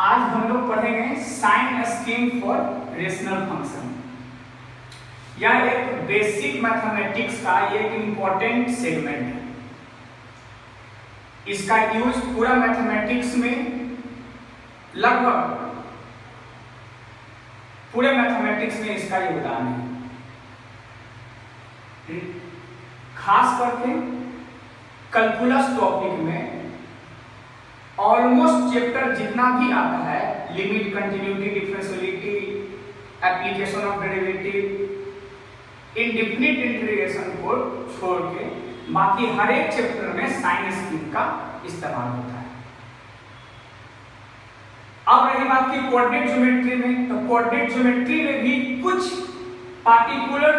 आज हम लोग पढ़ेंगे sign scheme for rational function. यह एक बेसिक मैथमेटिक्स का एक इंपॉर्टेंट सेगमेंट है। इसका यूज पूरा मैथमेटिक्स में लगभग पूरे मैथमेटिक्स में इसका योगदान है। खास करके कैलकुलस टॉपिक में ऑलमोस्ट चैप्टर जितना भी आता है, limit, continuity, differentiability, application of derivative, indefinite integration को छोड़ के बाकी हर एक चैप्टर में साइन स्कीम का इस्तेमाल होता है। अब रही बात की कोऑर्डिनेट ज्योमेट्री में, तो कोऑर्डिनेट ज्योमेट्री में भी कुछ पार्टिकुलर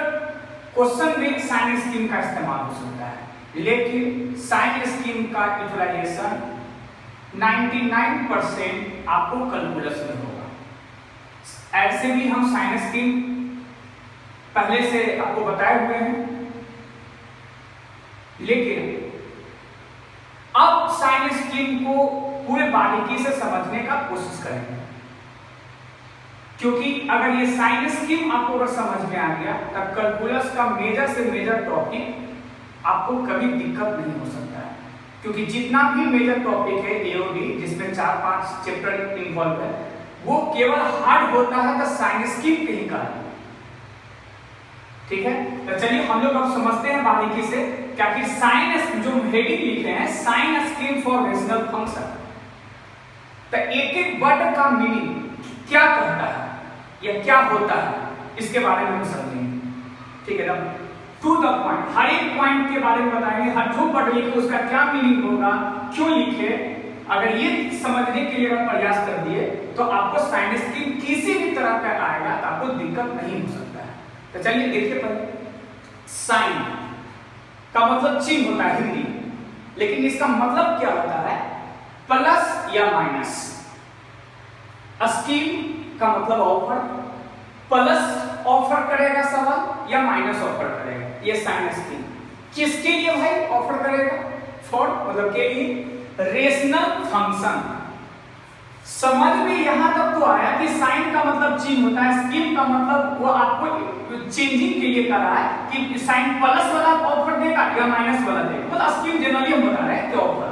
क्वेश्चन में साइन स्कीम का इस्तेमाल हो सकता है, लेकिन साइन स्कीम का यूटिलाइजेशन 99% आपको कैलकुलस में होगा। ऐसे भी हम साइन स्कीम पहले से आपको बताए हुए हैं, लेकिन अब साइन स्कीम को पूरे बारीकी से समझने का कोशिश करेंगे, क्योंकि अगर ये साइन स्कीम आपको अगर समझ में आ गया तब कैलकुलस का मेजर से मेजर टॉपिक आपको कभी दिक्कत नहीं हो सकता है। क्योंकि जितना भी मेजर टॉपिक है एओडी, जिसमें 4-5 चैप्टर इन्वॉल्व है, वो केवल हार्ड होता है तो साइन स्कीम के ही कारण। ठीक है, तो चलिए हम लोग अब समझते हैं बारीकी से। क्या कि साइन जो हेडिंग लिखे हैं, sign scheme for rational function, तो एक एक वर्ड का मीनिंग क्या कहता है या क्या होता है, इसके बारे में हम समझेंगे। ठीक है ना, टू द पॉइंट, हर एक पॉइंट के बारे में बताएंगे। हर जो वर्ड लिखे उसका क्या मीनिंग होगा, क्यों लिखे। अगर ये समझने के लिए अगर प्रयास कर दिए तो आपको साइन स्कीम किसी भी तरह का आएगा तो आपको दिक्कत नहीं हो सकता है। तो चलिए देखिए, पहले साइन का मतलब चिन्ह होता है हिंदी, लेकिन इसका मतलब क्या होता है, प्लस या माइनस। स्कीम का मतलब ऑफर, प्लस ऑफर करेगा सवाल या माइनस ऑफर करेगा, ये साइन स्कीम। किसके लिए भाई ऑफर करेगा, फॉर मतलब के लिए रेशनल फंक्शन। समझ में यहां तक तो आया कि साइन का मतलब चिन्ह होता है, स्कीम का मतलब वो आपको चेंजिंग के लिए कर रहा है कि साइन प्लस वाला ऑफर देगा या माइनस वाला देगा। मतलब स्कीम जनरली हम बता रहे हैं कि ऑफर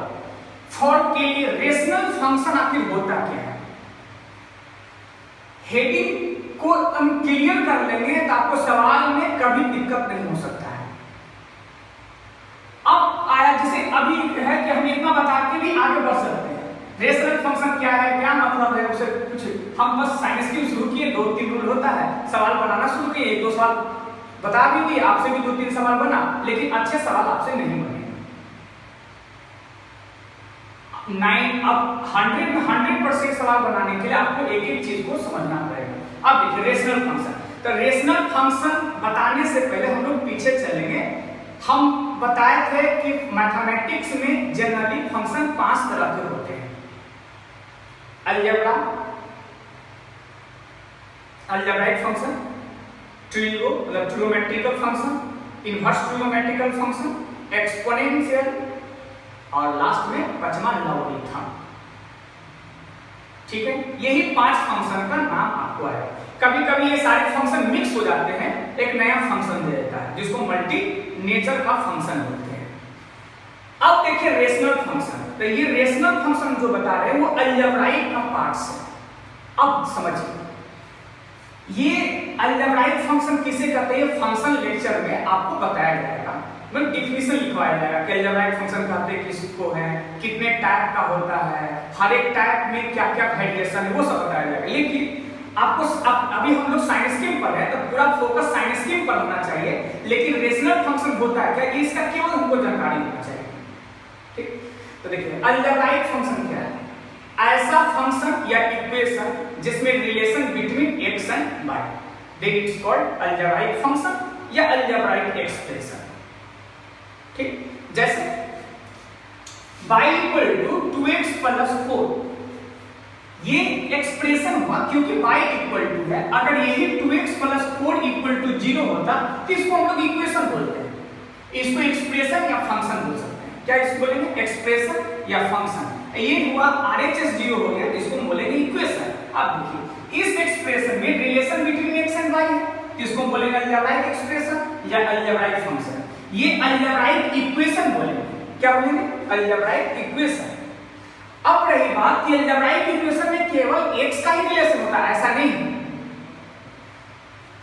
फॉर के लिए रेशनल फंक्शन आखिर होता क्या है। हेडिंग को हम क्लियर कर लेंगे तो आपको सवाल में कभी दिक्कत नहीं हो सकता है। अब आया जैसे अभी है कि हम इतना बता के भी आगे बढ़ सकते हैं। रेशनल फंक्शन क्या है, क्या मतलब है, उसे कुछ हम बस साइन स्कीम शुरू किए, 2-3 रूल होता है, सवाल बनाना शुरू किए, 1-2 सवाल बता भी दिए, आपसे भी 2-3 सवाल बना, लेकिन अच्छे सवाल आपसे नहीं बने। 100% सवाल बनाने के लिए आपको एक एक चीज को समझना पड़ेगा। अब देखिए रेशनल फंक्शन, तो रेशनल फंक्शन बताने से पहले हम लोग पीछे चलेंगे। हम बताए थे कि मैथमेटिक्स में जनरली फंक्शन 5 तरह के होते हैं। अलजेब्रा, अलजेब्राइक फंक्शन, ट्रिगो मतलब ट्रिगोमेट्रिकल फंक्शन, इनवर्स ट्रिगोमेट्रिकल फंक्शन, एक्सपोनेंशियल, और लास्ट में 5वां लॉगरिथम। ठीक है, यही 5 फंक्शन का नाम आपको आया। कभी कभी ये सारे फंक्शन मिक्स हो जाते हैं, एक नया फंक्शन दे देता है जिसको मल्टी नेचर का फंक्शन बोलते हैं। अब देखिए रेशनल फंक्शन, तो ये रेशनल फंक्शन जो बता रहे हैं वो अलजेब्राइक का पार्ट्स है। अब समझिए, ये अलजेब्राइक फंक्शन किसे कहते हैं, फंक्शन लेक्चर में आपको बताया जाएगा, मतलब डिफिनीशन लिखवाया जाएगा कि अलजेब्राइक फंक्शन कहते हैं किसको है, कितने टाइप का होता है, हर एक टाइप में क्या क्या वेरिएशन है, वो सब बताया जाएगा। लेकिन आपको अभी हम लोग साइन स्कीम पर है तो पूरा फोकस साइन स्कीम पर होना चाहिए, लेकिन रेशनल फंक्शन होता है क्या, ये इसका केवल हमको जानकारी होना चाहिए। ठीक, तो देखिए अलजेब्राइक फंक्शन क्या है, ऐसा फंक्शन या इक्वेशन जिसमें relation between x and y, then it's called algebraic function या अलजेब्राइक एक्सप्रेशन। ठीक, जैसे y equal to 2x plus 4, ये एक्सप्रेशन हुआ क्योंकि y इक्वल टू है। अगर यही 2x प्लस 4 इक्वल टू 0 होता तो इसको हम लोग इक्वेशन बोलते हैं, इसको एक्सप्रेशन या फंक्शन बोल सकते हैं। क्या इसको बोलेंगे, एक्सप्रेशन या फंक्शन। ये हुआ RHS 0 हो गया, इसको बोलेंगे इक्वेशन। अब देखिए इस एक्सप्रेशन में relation between x and y है, इसको बोलेंगे अलजेब्राइक एक्सप्रेशन या अलजेब्राइक फंक्शन। ये अलजेब्राइक इक्वेशन बोलेंगे, क्या बोलेंगे? Algebraic equation. अब रही बात कि अलजेब्राइक इक्वेशन में केवल एक्स का ही रिलेशन होता है, ऐसा नहीं।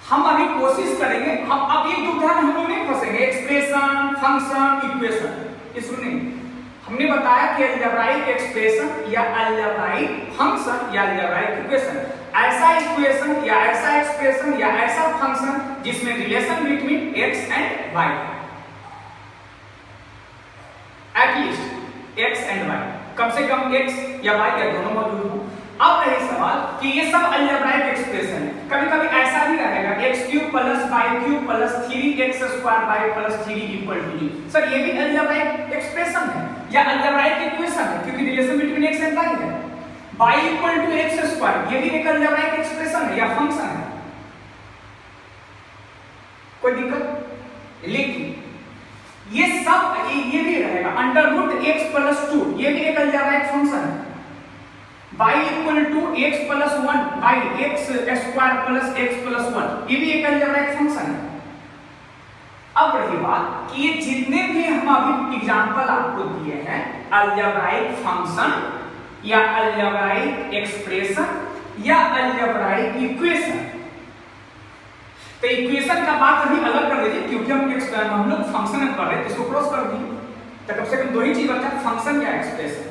हम अभी कोशिश करेंगे, हम अब एक दुविधा में हम लोग नहीं फंसेंगे, एक्सप्रेशन, फंक्शन, इक्वेशन, इसमें नहीं। हमने बताया कि अलजेब्राइक एक्सप्रेशन या अलजेब्राइक फंक्शन या अलजेब्राइक इक्वेशन, ऐसा इक्वेशन या ऐसा एक्सप्रेशन या ऐसा फंक्शन जिसमें relation between x and y, at least x and y, कम से कम एक्स या वाई या दोनों मौजूद हो। अब रही सवाल कि ये सब अलजेब्राइक एक्सप्रेशन है, कभी कभी ऐसा भी रहेगा x³ + y³ + 3x² y + 3 = 0। Sir ये भी अलजेब्राइक एक्सप्रेशन है या अलजेब्राइक इक्वेशन है, क्योंकि relation between x and y है। y = x², ये भी एक अलजेब्राइक एक्सप्रेशन है या फंक्शन है, कोई दिक्कत? लेकिन ये सब ये भी रहेगा √x + 2, ये भी एक अलजेब्राइक फंक्शन है। y = x + 1 y x² + x + 1, ये भी एक अलजेब्राइक फंक्शन है। अब रही बात कि ये जितने भी हम अभी एग्जांपल आपको दिए हैं, अलजेब्राइक फंक्शन या अलजेब्राइक एक्सप्रेशन या अलजेब्राइक इक्वेशन, तो इक्वेशन का बात अभी अलग कर दीजिए, क्योंकि हम लोग फंक्शन में पढ़ रहे हैं, इसको क्रॉस कर दीजिए, तो कम से कम दो ही चीज बचा, फंक्शन या एक्सप्रेशन।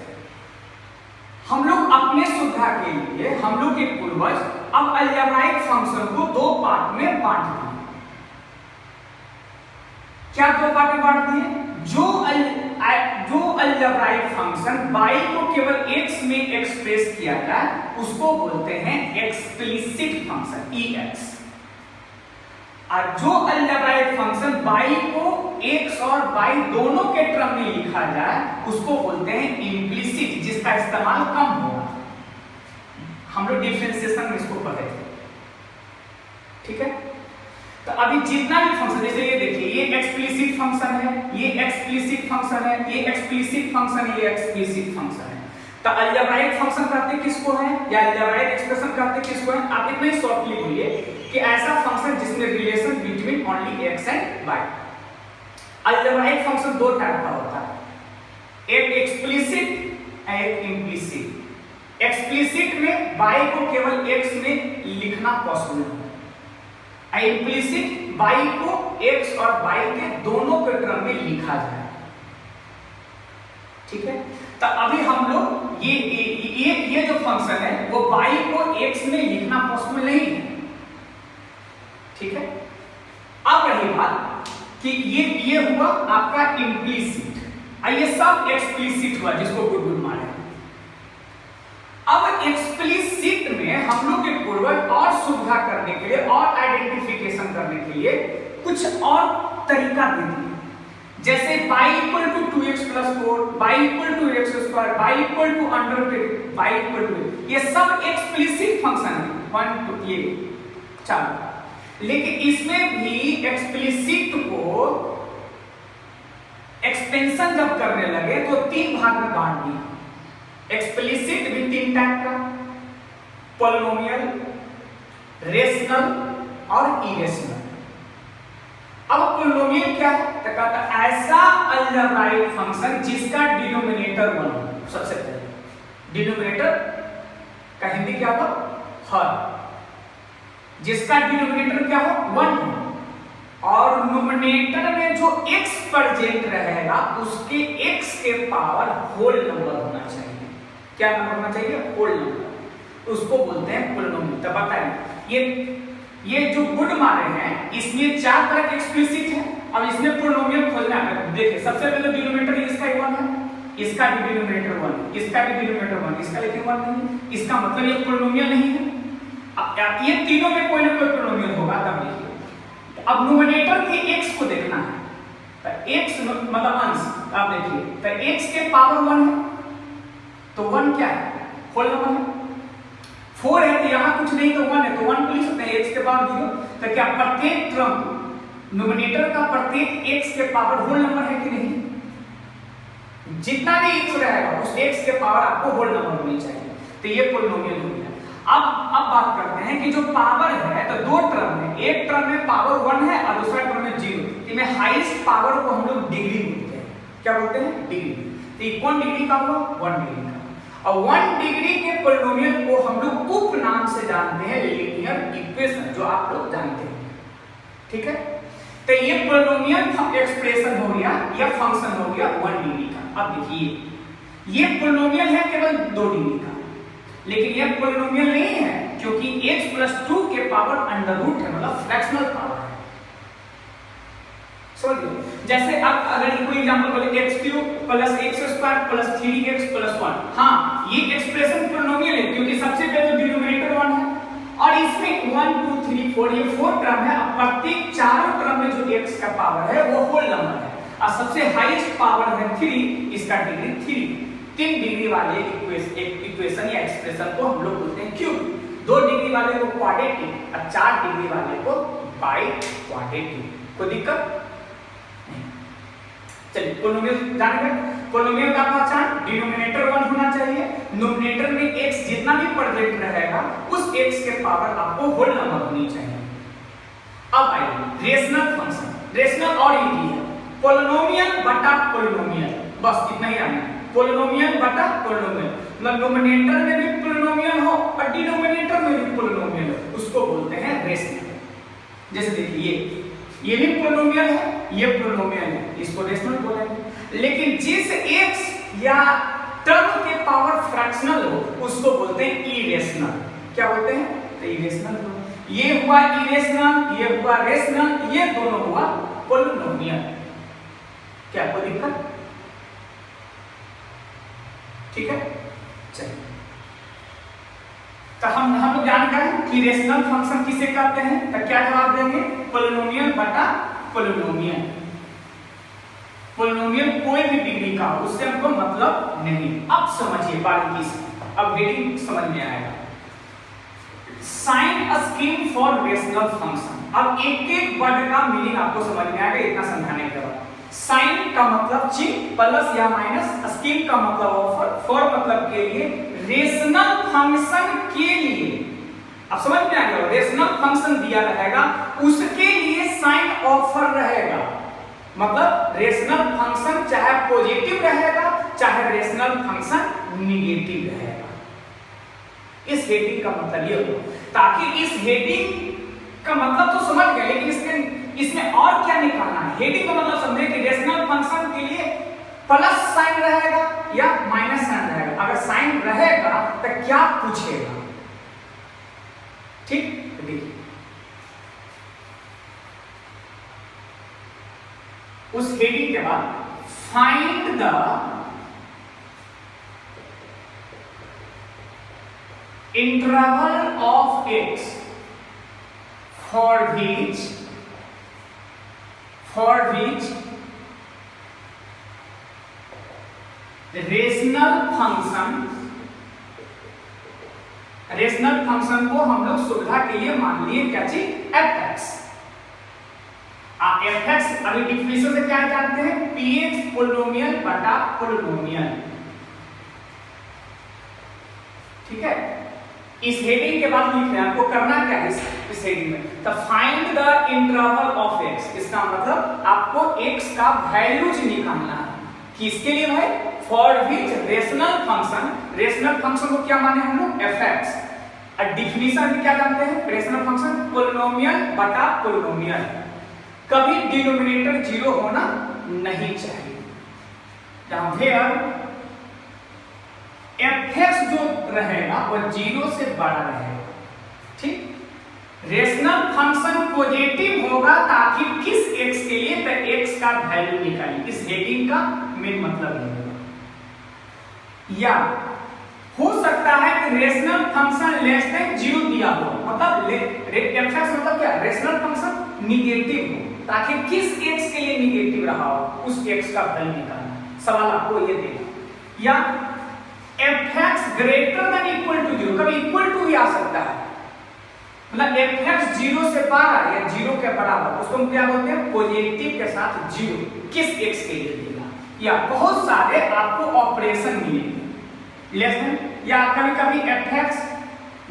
हम लोग अपने सुविधा के लिए, हम लोग के पूर्वज अब अलजेब्राइक फंक्शन को दो पार्ट में बांट दिए। क्या दो पार्ट में बांट दिए? जो अलजेब्राइक फंक्शन y को केवल x में एक्सप्रेस किया जाए उसको बोलते हैं एक्सप्लिसिट फंक्शन ex, और जो अलजेब्राइक फंक्शन y को x और y दोनों के टर्म में लिखा जाए उसको बोलते हैं इम्प्लिसिट, जिसका इस्तेमाल कम होगा। हम लोग डिफरेंशिएशन में इसको पढ़े थे, ठीक है? तो अभी जितना भी फंक्शन, जैसे ये देखिए, ये एक्सप्लिसिट फंक्शन है, ये एक्सप्लिसिट फंक्शन है, ये एक्सप्लिसिट फंक्शन, ये एक्सप्लिसिट फंक्शन है। तो अलजेब्राइक फंक्शन कहते किसको है या अलजेब्राइक एक्सप्रेशन कहते किसको है? आप इतना ही शॉर्टली बोलिए कि ऐसा फंक्शन जिसमें relation between only x and y। Algebraic function दो टाइप का होता है, एक एक्सप्लिसिट एक इम्प्लिसिट। एक्सप्लिसिट में y को केवल x में लिखना पॉसिबल है, इम्प्लिसिट y को x और y के दोनों के टर्म में लिखा जाए, ठीक है? तो अभी हम लोग ये जो फंक्शन है वो y को x में लिखना पॉसिबल नहीं है, ठीक है? अब रही बात कि ये हुआ आपका इम्प्लिसिट, ये सब एक्सप्लिसिट हुआ जिसको गुड माने। अब एक्सप्लिसिट में हम लोग के पूर्वज और सुविधा करने के लिए और आइडेंटिफिकेशन करने के लिए कुछ और तरीका दे दिए, जैसे y = 2x + 4, y = x², y = y = ये सब एक्सप्लिसिट फंक्शन है, 1 2 ये चलो। लेकिन इसमें भी एक्सप्लिसिट को एक्सपेंशन जब करने लगे तो तीन भाग में बांट दिया। एक्सप्लिसिट भी तीन टाइप का, पॉलिनोमियल, रेशनल और इरेशनल। अब पॉलिनोमियल क्या है? तो कहता है ऐसा अलजेब्राइक फंक्शन जिसका डिनोमिनेटर 1 हो। सबसे पहले डिनोमिनेटर का हिंदी क्या होगा? हर। जिसका डिनोमिनेटर क्या हो? 1 हो, और नोमिनेटर में जो x प्रेजेंट रहेगा उसके x के पावर होल नंबर होना चाहिए। क्या नंबर होना चाहिए? Whole number. उसको बोलते हैं पॉलिनोमियल। तो बताएं, ये जो गुड माने हैं इसमें चार तरह के एक्सप्लिसिट है। अब इसमें पॉलिनोमियल खोजना है। देखिए सबसे पहले डिनोमिनेटर इसका 1 है, इसका भी डिनोमिनेटर 1, इसका भी डिनोमिनेटर 1, इसका लेकिन 1 नहीं, इसका मतलब ये पॉलिनोमियल नहीं है। अब ये तीनों में कोई ना कोई पॉलिनोमियल होगा, तब देखिए। अब नोमिनेटर के x को देखना है, तो x मतलब अंश, आप देखिए तो x के पावर 1 है, तो 1 क्या है? होल नंबर है। 4 है तो यहाँ कुछ नहीं तो 1 है, तो 1 को लिख सकते हैं, x के पावर 0। तो क्या प्रत्येक टर्म नोमिनेटर का प्रत्येक x के पावर होल नंबर है कि नहीं? जितना भी x रहेगा उस x के पावर आपको होल नंबर होनी चाहिए। तो ये पॉलिनोमियल हो गया। अब बात करते हैं कि जो पावर है तो दो टर्म है, एक टर्म में पावर 1 है और दूसरा टर्म में 0। इनमें हाईएस्ट पावर को हम लोग डिग्री बोलते हैं। क्या बोलते हैं? डिग्री। तो ये कौन डिग्री का हुआ? 1 डिग्री का। और 1 डिग्री के पॉलिनोमियल को हम लोग उप नाम से जानते हैं लीनियर इक्वेशन, जो आप लोग जानते हैं। ठीक है, तो ये पॉलिनोमियल एक्सप्रेशन हो गया या फंक्शन हो गया 1 डिग्री का। अब देखिए ये पॉलिनोमियल है केवल 2 डिग्री का, लेकिन यह पॉलिनोमियल नहीं है क्योंकि x+2 के पावर अंडर रूट है, मतलब फ्रैक्शनल पावर है। समझिए, जैसे आप अगर कोई एग्जांपल बोले x³ + x² + 3x + 1, हाँ ये एक्सप्रेशन पॉलिनोमियल है क्योंकि सबसे पहले तो डिनोमिनेटर 1 है और इसमें 1 2 3 4 ये 4 टर्म है। अब प्रत्येक चारों टर्म में जो x का पावर है वो होल नंबर है और सबसे हाईएस्ट पावर है 3, इसका डिग्री 3। 3 डिग्री वाले इक्वेशन या एक्सप्रेशन को हम लोग बोलते हैं क्यूब। 2 डिग्री वाले को क्वाड्रेटिक और 4 डिग्री वाले को बाई क्वाड्रेटिक। कोई दिक्कत नहीं। चलिए पॉलिनोमियल जानेंगे। पॉलिनोमियल का पहचान डिनोमिनेटर 1 होना चाहिए, न्यूमरेटर में x जितना भी प्रेजेंट रहेगा उस x के पावर आपको होल नंबर होनी चाहिए। अब आइए रेशनल फंक्शन। रेशनल और इजी है, पॉलिनोमियल बटा पॉलिनोमियल, बस इतना ही आना है। पॉलिनोमियल बटा पॉलिनोमियल, मतलब न्यूमरेटर में भी पॉलिनोमियल हो और डिनोमिनेटर में भी पॉलिनोमियल हो, उसको बोलते हैं रेशनल। जैसे देखिए ये भी पॉलिनोमियल है, ये पॉलिनोमियल है, इसको रेशनल बोलेंगे। लेकिन जिस x या टर्म के पावर फ्रैक्शनल हो उसको बोलते हैं इरेशनल। क्या बोलते हैं? तो इरेशनल। ये हुआ इरेशनल, ये हुआ रेशनल, ये दोनों हुआ पॉलिनोमियल। क्या कोई दिक्कत? ठीक है, चलिए तो हम लोग जान गए कि रेशनल फंक्शन किसे कहते हैं। तो क्या जवाब देंगे? पॉलिनोमियल बटा पॉलिनोमियल। पॉलिनोमियल कोई भी डिग्री का हो उससे हमको मतलब नहीं। अब समझिए बारीकी से, अब हेडिंग समझ में आएगा। Sign a scheme for rational function. अब एक एक वर्ड का मीनिंग आपको समझ में आएगा इतना समझाने के बाद। साइन का मतलब चिन्ह, प्लस या माइनस, स्कीम का मतलब ऑफर, फॉर मतलब के लिए, रेशनल फंक्शन के लिए। अब समझ में आ गया, रेशनल फंक्शन दिया रहेगा उसके लिए साइन ऑफर रहेगा। मतलब रेशनल फंक्शन चाहे पॉजिटिव रहेगा चाहे रेशनल फंक्शन निगेटिव रहेगा। इस हेडिंग का मतलब ये हो, ताकि इस हेडिंग का मतलब तो समझ गए, लेकिन इसमें और क्या निकालना है। हेडिंग का मतलब समझे कि रेशनल फंक्शन के लिए प्लस साइन रहेगा या माइनस साइन रहेगा। अगर साइन रहेगा तो क्या पूछेगा? ठीक, देखिए उस हेडिंग के बाद find the interval of x for which rational function को हम लोग सुविधा के लिए मान लिए क्या चीज? fx। fx अभी डिफिनेशन से क्या जानते हैं? px पॉलिनोमियल बटा पॉलिनोमियल। ठीक है, इस हेडिंग के बाद लिख रहे हैं, आपको करना क्या है इस हेडिंग में? तो find the interval of x। इसका मतलब आपको x का वैल्यूज निकालना है। किसके लिए भाई? For which rational function, rational function को क्या माने हम लोग? fx। और डिफिनेशन में क्या जानते हैं? रेशनल फंक्शन पॉलिनोमियल बटा पॉलिनोमियल। कभी डिनोमिनेटर 0 होना नहीं चाहिए। जहां वेयर fx जो रहेगा वो 0 से बड़ा रहेगा। ठीक, रेशनल फंक्शन पॉजिटिव होगा ताकि किस x के लिए? तो x का वैल्यू निकालिए। इस हेडिंग का मेन मतलब ये होगा। या हो सकता है कि रेशनल फंक्शन लेस देन 0 दिया हो, मतलब fx मतलब क्या? रेशनल फंक्शन निगेटिव हो ताकि किस x के लिए निगेटिव रहा हो उस x का वैल्यू निकालना। सवाल आपको ये देगा। या fx greater than equal to 0, कभी इक्वल टू भी आ सकता है, मतलब fx 0 से बड़ा या 0 के बराबर, उसको हम क्या बोलते हैं? पॉजिटिव के साथ 0 किस x के लिए देगा। या बहुत सारे आपको ऑपरेशन मिलेंगे लेस देन, या कभी कभी fx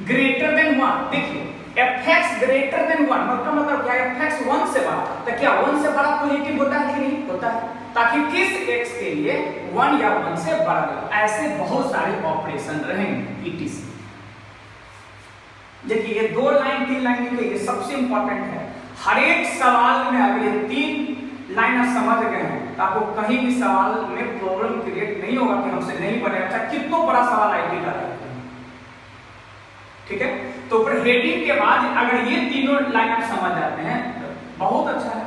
ग्रेटर देन 1, देखिए fx ग्रेटर देन 1 मतलब क्या है, fx 1 से बड़ा, तो क्या 1 से बड़ा पॉजिटिव होता है कि नहीं होता है, ताकि किस x के लिए 1 या 1 से बड़ा हो। ऐसे बहुत सारे ऑपरेशन रहेंगे etc। देखिए ये 2 लाइन 3 लाइन के ये सबसे इंपॉर्टेंट है। हर एक सवाल में अगर ये 3 लाइन आप समझ गए हैं तो आपको कहीं भी सवाल में प्रॉब्लम क्रिएट नहीं होगा कि हमसे नहीं बनेगा, चाहे कितना बड़ा सवाल आईटी का है। ठीक है, तो फिर हेडिंग के बाद अगर ये तीनों लाइन आप समझ जाते हैं तो बहुत अच्छा है,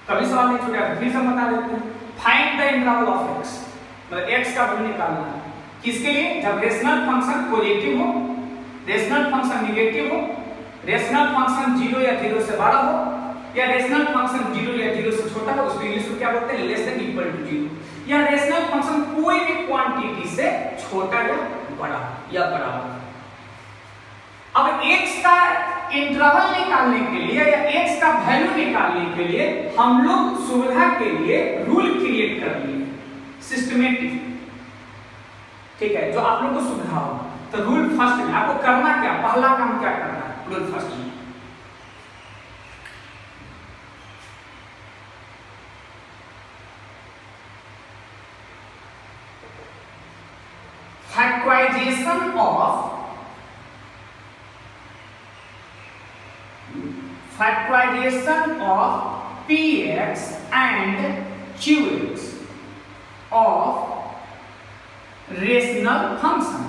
कभी सवाल नहीं छूटेगा। फिर से बता देते हैं, find the interval of x, मतलब x का वैल्यू निकालना है किसके लिए, जब रेशनल फंक्शन पॉजिटिव हो, रेशनल फंक्शन नेगेटिव हो, रेशनल फंक्शन 0 या 0 से बड़ा हो, या रेशनल फंक्शन 0 या 0 से छोटा हो, उसको इंग्लिश में क्या बोलते हैं, लेस देन इक्वल टू 0, या रेशनल फंक्शन कोई भी क्वांटिटी से छोटा या बड़ा या बराबर। अब x का इंटरवल निकालने के लिए या x का वैल्यू निकालने के लिए हम लोग सुविधा के लिए रूल क्रिएट कर लिए सिस्टमेटिक, ठीक है, जो आप लोग को सुविधा हो। तो रूल फर्स्ट में आपको करना क्या, पहला काम क्या करना है, रूल फर्स्ट में factorization of px and qx of rational function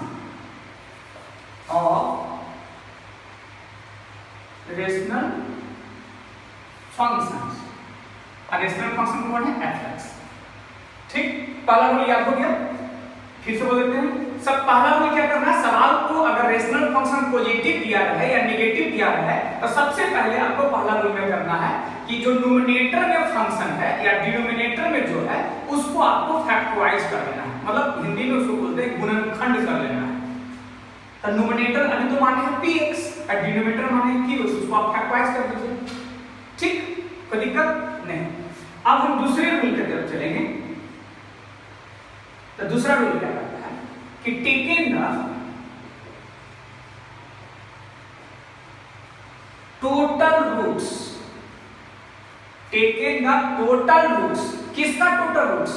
functions, rational function कौन है, fx। ठीक, पहला रूल याद हो गया, फिर से बोल देते हैं। सब पहला रूल क्या करना है, सवाल को अगर रेशनल फंक्शन पॉजिटिव दिया है या नेगेटिव दिया है तो सबसे पहले आपको पहला रूल में करना है कि जो न्यूमरेटर में फंक्शन है या डिनोमिनेटर में जो है उसको आपको फैक्टराइज कर लेना है, मतलब हिंदी में उसको बोलते हैं गुणनखंड कर लेना है। तो न्यूमरेटर अभी तो माने है px और डिनोमिनेटर माने qx, उसको आप फैक्टराइज कर दीजिए। ठीक, कोई दिक्कत नहीं। अब हम दूसरे रूल की तरफ चलेंगे। तो दूसरा रूल क्या करता है कि taken the total roots, taken the total roots, किसका टोटल रूट्स,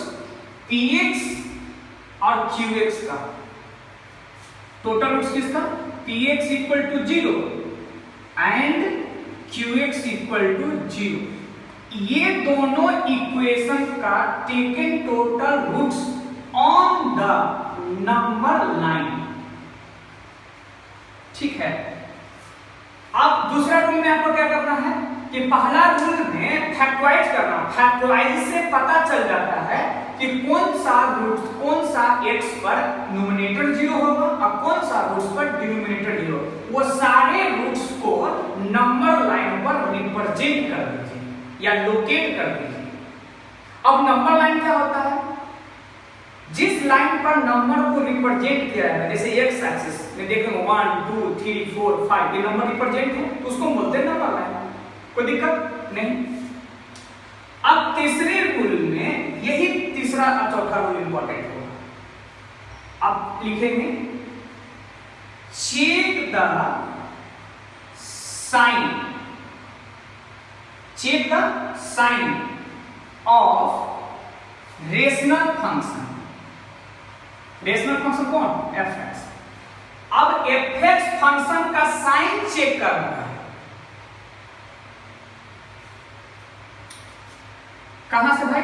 px और qx का टोटल रूट्स, किसका, px equal to 0 and qx equal to 0, ये दोनों इक्वेशन का taken total roots on the number line. ठीक है, अब दूसरा रूल में आपको क्या करना है कि पहला रूल में फैक्टराइज करना, फैक्टराइज से पता चल जाता है कि कौन सा रूट, कौन सा x पर न्यूमरेटर 0 होगा और कौन सा रूट्स पर डिनोमिनेटर 0, वो सारे रूट्स को नंबर लाइन पर रिप्रेजेंट कर दीजिए या लोकेट कर दीजिए। अब नंबर लाइन क्या होता है, जिस लाइन पर नंबर को रिप्रेजेंट किया है, जैसे एक्स एक्सिस में देखेंगे 1 2 3 4 5 ये नंबर रिप्रेजेंट है तो उसको बोलते हैं नंबर लाइन, कोई दिक्कत नहीं। अब तीसरे रूल में यही तीसरा और चौथा रूल इंपॉर्टेंट होगा। अब लिखेंगे check the sign, check the sign of rational function, rational function कौन, fx। अब fx फंक्शन का साइन चेक करना है, कहां से भाई,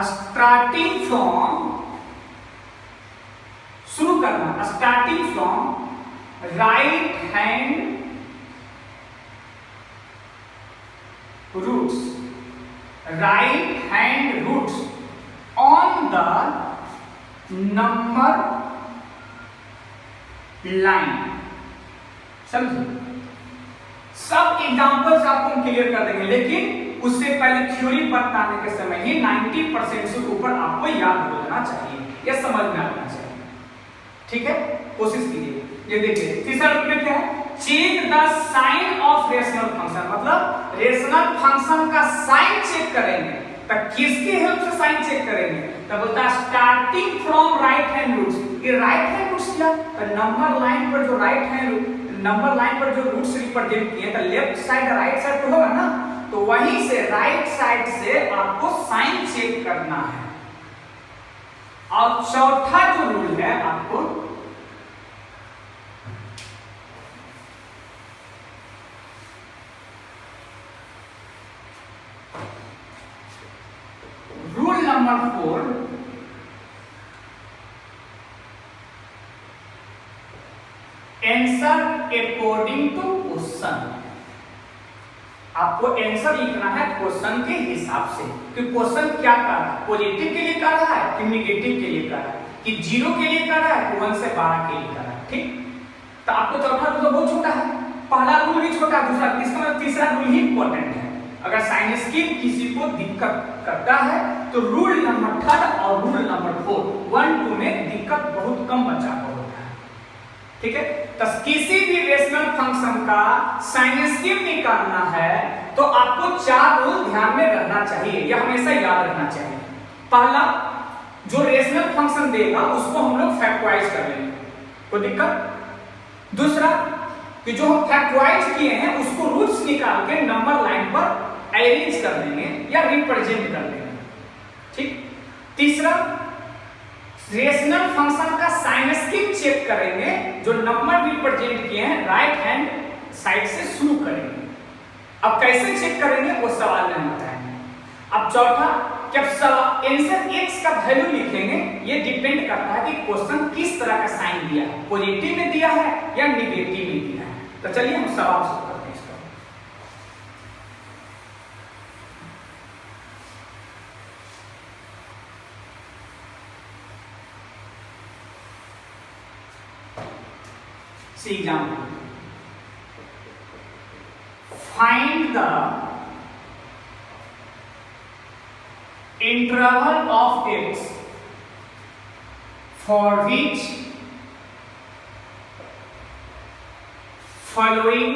स्टार्टिंग फ्रॉम, शुरू करना starting from right hand roots, right hand roots on the number line। समझिए, सब एग्जांपल्स आपको हम क्लियर कर देंगे, लेकिन उससे पहले थ्योरी बताने के समय ही 90% से ऊपर आपको याद हो जाना चाहिए या समझ में आना चाहिए। ठीक है, कोशिश कीजिए। ये देखिए तीसरा रूल में क्या है, check the sign of rational function, मतलब रेशनल फंक्शन का साइन चेक करेंगे। तो किसकी हेल्प से साइन चेक करेंगे, तो बोलता है start starting from right hand roots. ये राइट हैंड रूट्स क्या, नंबर लाइन पर जो राइट हैंड नंबर लाइन पर जो रूट्स रिप्रेजेंट किए तो लेफ्ट साइड राइट साइड तो होगा ना, तो वहीं से राइट साइड से आपको साइन चेक करना है। और चौथा जो रूल है आपको rule number 4, answer according to question. आपको आंसर लिखना है क्वेश्चन के हिसाब से कि क्वेश्चन क्या कर रहा है, पॉजिटिव के लिए कर रहा है कि निगेटिव के लिए कर रहा है, कि 0 के लिए कर रहा है कि 1 से 12 के लिए कर रहा है। ठीक, तो आपको चौथा रूल तो बहुत छोटा है, पहला रूल भी छोटा, दूसरा, इसका मतलब तीसरा रूल ही इंपॉर्टेंट है। अगर साइन स्कीम किसी को दिक्कत करता है तो रूल नंबर 3 और रूल नंबर 4 1 2 में दिक्कत बहुत कम बच्चा को होता है। ठीक है, तो किसी भी रेशनल फंक्शन का साइन स्कीम निकालना है तो आपको 4 रूल ध्यान में रखना चाहिए, यह हमेशा याद रखना चाहिए। पहला, जो रेशनल फंक्शन देगा उसको हम लोग फैक्टराइज कर लेंगे, कोई दिक्कत। दूसरा, कि जो हम फैक्टराइज किए हैं उसको रूट्स निकाल के नंबर लाइन पर अरेंज कर देंगे या रिप्रेजेंट कर देंगे। ठीक। तीसरा, रेशनल फंक्शन का साइन स्कीम चेक करेंगे, जो नंबर रिप्रेजेंट किए हैं राइट हैंड साइड से शुरू करेंगे। अब कैसे चेक करेंगे वो सवाल में बताएंगे। अब चौथा, जब आंसर x का वैल्यू लिखेंगे ये डिपेंड करता है कि क्वेश्चन किस तरह का साइन दिया है, पॉजिटिव में दिया है या निगेटिव में दिया है। तो चलिए हम सवाल शुरू करते हैं इसका। See example, find the interval of x for which following